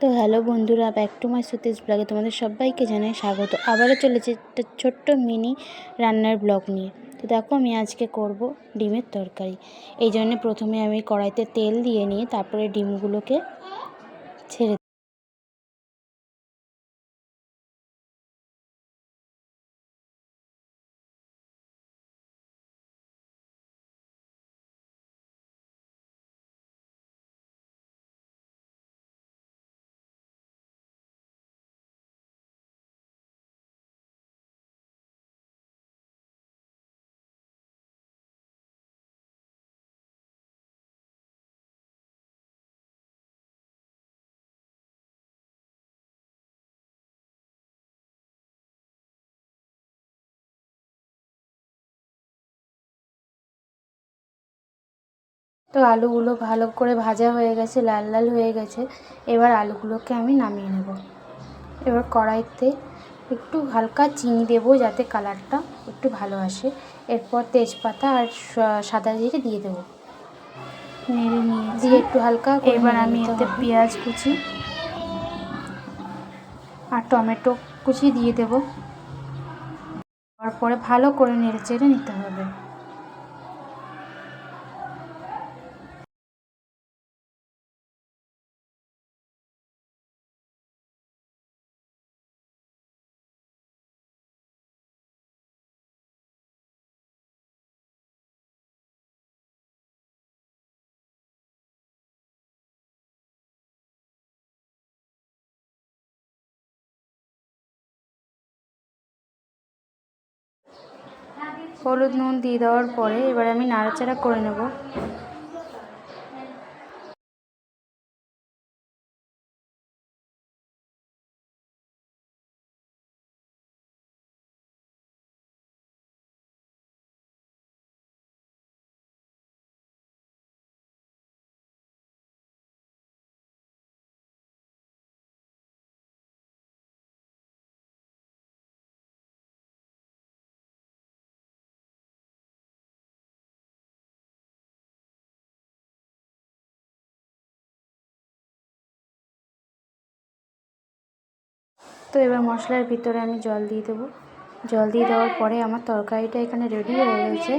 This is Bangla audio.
তো হ্যালো বন্ধুরা, ব্যাক টু মাই সতীশ ব্লগে তোমাদের সবাইকে জানাই স্বাগত। আবারও চলেছে একটা ছোট্ট মিনি রান্নার ব্লগ নিয়ে। তো দেখো, আমি আজকে করব ডিমের তরকারি। এই জন্য প্রথমে আমি কড়াইতে তেল দিয়ে নিয়ে তারপরে ডিমগুলোকে ছেড়ে। তো আলুগুলো ভালো করে ভাজা হয়ে গেছে, লাল লাল হয়ে গেছে। এবার আলুগুলোকে আমি নামিয়ে নেব। এবার কড়াইতে একটু হালকা চিনি দেবো যাতে কালারটা একটু ভালো আসে। এরপর তেজপাতা আর সাদা জিরে দিয়ে দেবো। নেড়ে নিয়ে দিয়ে একটু হালকা করে এবার আমি এতে পেঁয়াজ কুচি আর টমেটো কুচি দিয়ে দেবো। তারপরে ভালো করে নেড়ে চেড়ে নিতে হবে। হলুদ নুন দিয়ে দেওয়ার পরে এবার আমি নাড়াচাড়া করে নেব। তো এবার মশলার ভিতরে আমি জল দিয়ে দেবো। জল দিয়ে দেওয়ার পরে আমার তরকারিটা এখানে রেডি হয়ে গেছে।